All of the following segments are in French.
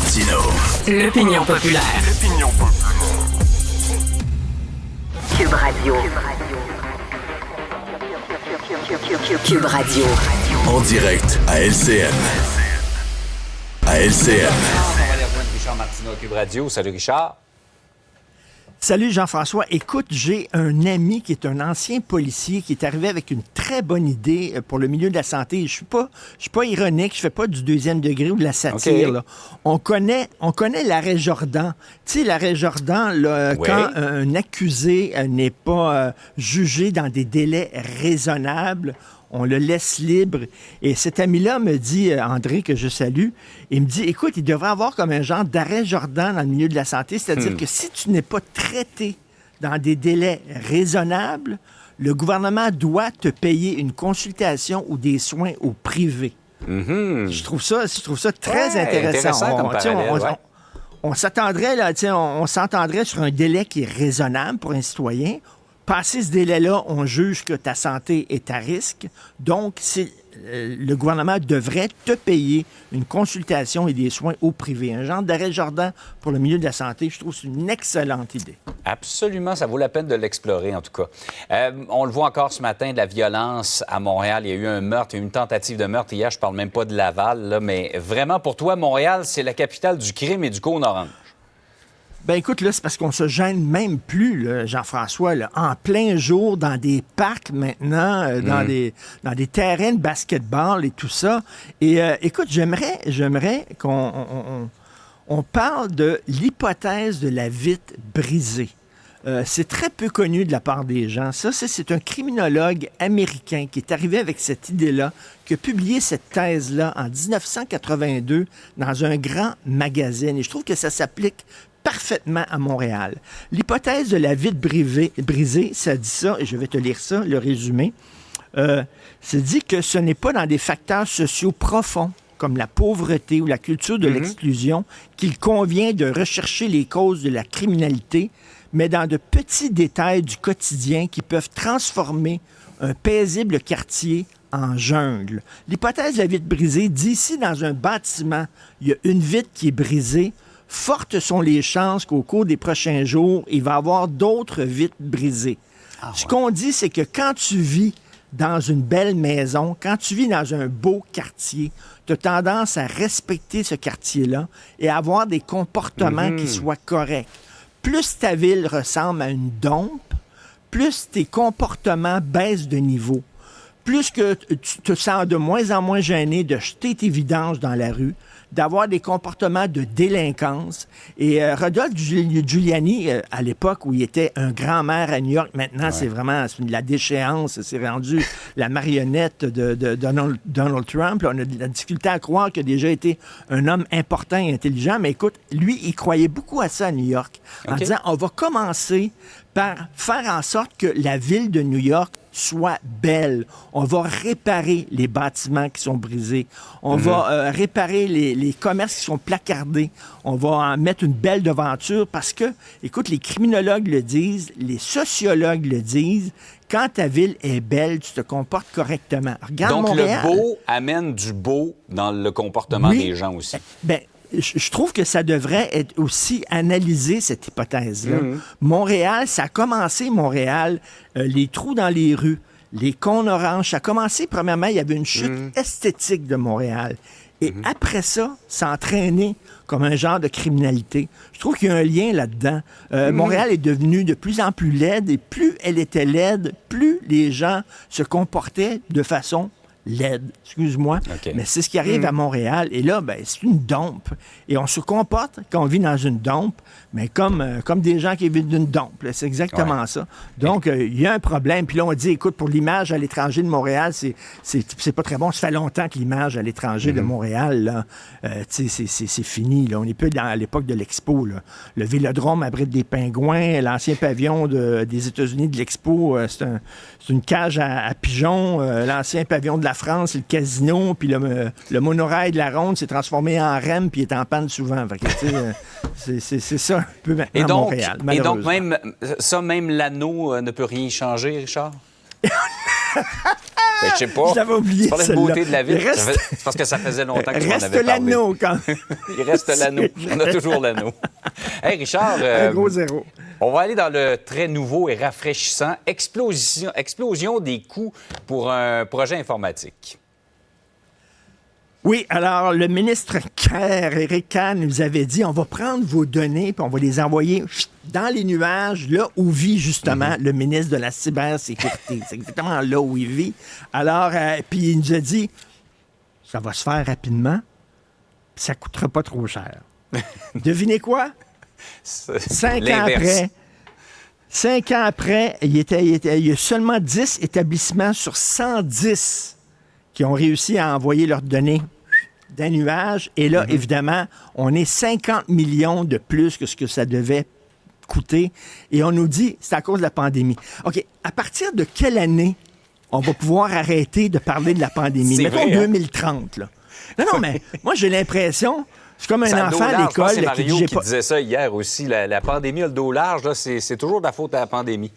Martineau. L'opinion populaire. Cube Radio. Cube Radio. En direct à LCN. À LCN. On va aller rejoindre Richard Martineau à Cube Radio. Salut Richard. Salut Jean-François. Écoute, j'ai un ami qui est un ancien policier qui est arrivé avec une très bonne idée pour le milieu de la santé. Je suis pas ironique, je fais pas du deuxième degré ou de la satire. Okay. Là. On connaît l'arrêt Jordan. Tu sais, l'arrêt Jordan, là, Oui. quand un accusé n'est pas jugé dans des délais raisonnables, on le laisse libre. Et cet ami-là me dit, André, que je salue, il me dit, écoute, il devrait avoir comme un genre d'arrêt Jordan dans le milieu de la santé, c'est-à-dire que si tu n'es pas traité dans des délais raisonnables, le gouvernement doit te payer une consultation ou des soins au privé. Je trouve ça très intéressant. Comme parallèle, On s'attendrait, là, on s'entendrait sur un délai qui est raisonnable pour un citoyen. Passé ce délai-là, on juge que ta santé est à risque. Donc, le gouvernement devrait te payer une consultation et des soins au privé. Un genre d'arrêt Jordan pour le milieu de la santé, je trouve que c'est une excellente idée. Absolument, ça vaut la peine de l'explorer, en tout cas. On le voit encore ce matin, de la violence à Montréal. Il y a eu un meurtre, il y a eu une tentative de meurtre hier. Je parle même pas de Laval, là, mais vraiment, pour toi, Montréal, c'est la capitale du crime et du cône orange. Ben écoute, là, c'est parce qu'on se gêne même plus, là, Jean-François, là, en plein jour, dans des parcs maintenant, dans des terrains de basketball et tout ça. Et écoute, j'aimerais qu'on parle de l'hypothèse de la vitre brisée. C'est très peu connu de la part des gens. Ça, c'est un criminologue américain qui est arrivé avec cette idée-là, qui a publié cette thèse-là en 1982 dans un grand magazine. Et je trouve que ça s'applique parfaitement à Montréal. L'hypothèse de la vitre brisée, ça dit ça, et je vais te lire ça, le résumé. Ça dit que ce n'est pas dans des facteurs sociaux profonds, comme la pauvreté ou la culture de l'exclusion, qu'il convient de rechercher les causes de la criminalité, mais dans de petits détails du quotidien qui peuvent transformer un paisible quartier en jungle. L'hypothèse de la vitre brisée dit si dans un bâtiment, il y a une vitre qui est brisée, fortes sont les chances qu'au cours des prochains jours, il va y avoir d'autres vitres brisées. Ce qu'on dit, c'est que quand tu vis dans une belle maison, quand tu vis dans un beau quartier, tu as tendance à respecter ce quartier-là et à avoir des comportements qui soient corrects. Plus ta ville ressemble à une dompe, plus tes comportements baissent de niveau. Plus que tu te sens de moins en moins gêné de jeter tes vidanges dans la rue, d'avoir des comportements de délinquance. Et Rodolphe Giuliani, à l'époque où il était un grand-maire à New York, maintenant c'est vraiment la déchéance, c'est rendu la marionnette de Donald Trump. Là, on a de la difficulté à croire qu'il a déjà été un homme important et intelligent, mais écoute, lui, il croyait beaucoup à ça à New York, en disant, on va commencer par faire en sorte que la ville de New York soit belle. On va réparer les bâtiments qui sont brisés. On va réparer les commerces qui sont placardés. On va en mettre une belle devanture parce que, écoute, les criminologues le disent, les sociologues le disent, quand ta ville est belle, tu te comportes correctement. Regarde Donc, Montréal. le beau amène du beau dans le comportement des gens aussi. Ben, je trouve que ça devrait être aussi analysé, cette hypothèse-là. Montréal, ça a commencé, les trous dans les rues, les cônes oranges. Ça a commencé, premièrement, il y avait une chute esthétique de Montréal. Et après ça, ça a entraîné comme un genre de criminalité. Je trouve qu'il y a un lien là-dedans. Montréal est devenue de plus en plus laide, et plus elle était laide, plus les gens se comportaient de façon laide, excuse-moi, mais c'est ce qui arrive à Montréal. Et là, ben, c'est une dompe. Et on se comporte quand on vit dans une dompe, mais comme des gens qui vivent d'une dompe. Là. C'est exactement ça. Donc, il y a un problème. Puis là, on dit, écoute, pour l'image à l'étranger de Montréal, c'est pas très bon. Ça fait longtemps que l'image à l'étranger de Montréal, là, c'est fini. Là. On n'est plus à l'époque de l'Expo. Là. Le Vélodrome abrite des pingouins. L'ancien pavillon des États-Unis de l'Expo, c'est une cage à pigeons. L'ancien pavillon de la France, c'est le casino, puis le monorail de la Ronde s'est transformé en REM, puis il est en panne souvent. Fait que, c'est ça un peu maintenant à Montréal, malheureusement. Et donc, même l'anneau ne peut rien y changer, Richard? Ben, je sais pas. Je l'avais oublié, Tu parlais de celle-là. beauté de la ville. Il reste- C'est parce que ça faisait longtemps que tu m'en Reste avais parlé. l'anneau, quand Il reste l'anneau. On a toujours l'anneau. Hey, Richard, Un gros zéro. on va aller dans le très nouveau et rafraîchissant explosion des coûts pour un projet informatique. Oui, alors le ministre Kerr, Éric Kerr, nous avait dit on va prendre vos données puis on va les envoyer dans les nuages, là où vit justement le ministre de la cybersécurité. C'est exactement là où il vit. Alors, puis il nous a dit ça va se faire rapidement, puis ça ne coûtera pas trop cher. Devinez quoi? 5 ans L'inverse. après. 5 ans après, il y a seulement 10 établissements sur 110 qui ont réussi à envoyer leurs données d'un nuage. Et là, évidemment, on est 50 millions de plus que ce que ça devait coûter. Et on nous dit, c'est à cause de la pandémie. OK, à partir de quelle année on va pouvoir arrêter de parler de la pandémie? C'est Mettons vrai, hein? 2030, là. Non, mais moi, j'ai l'impression... C'est comme un Ça a le dos enfant à large. Je pense que l'école c'est qui dit Mario j'ai qui pas... disait ça hier aussi. La pandémie a le dos large. Là, c'est toujours de la faute à la pandémie.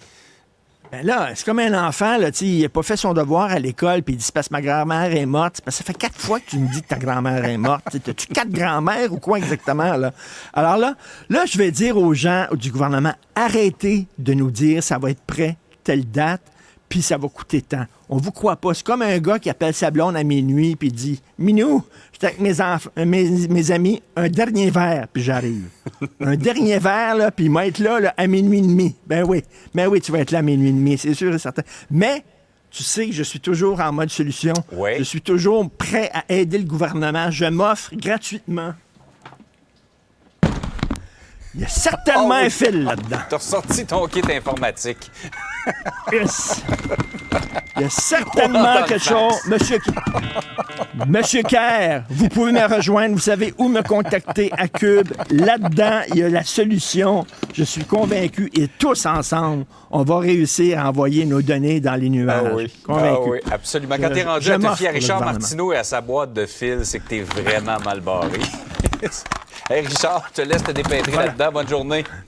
Ben là, c'est comme un enfant, là, il n'a pas fait son devoir à l'école, puis il dit c'est parce que ma grand-mère est morte. C'est parce que ça fait 4 fois que tu me dis que ta grand-mère est morte. T'as-tu 4 grand-mères ou quoi exactement, là? Alors là, je vais dire aux gens du gouvernement, arrêtez de nous dire ça va être prêt telle date, puis ça va coûter tant. On vous croit pas. C'est comme un gars qui appelle sa blonde à minuit, puis il dit Minou, j'étais avec mes amis, un dernier verre, puis j'arrive. Un dernier verre, là, puis il va être là, à minuit et demi. Ben oui, tu vas être là à minuit et demi, c'est sûr et certain. Mais tu sais que je suis toujours en mode solution. Oui. Je suis toujours prêt à aider le gouvernement. Je m'offre gratuitement. Il y a certainement un fil là-dedans. T'as ressorti ton kit informatique. Yes. Il y a certainement On entend quelque le chose. Monsieur Kerr, vous pouvez me rejoindre. Vous savez où me contacter à Cube. Là-dedans, il y a la solution. Je suis convaincu. Et tous ensemble, on va réussir à envoyer nos données dans les nuages. Ah oui. Convaincu. Ah oui, absolument. Quand t'es rendu je à te m'offre fier à pour le Richard gouvernement. Martineau et à sa boîte de fil, c'est que t'es vraiment mal barré. Hey Richard, je te laisse te dépêtrer là-dedans. Bonne journée.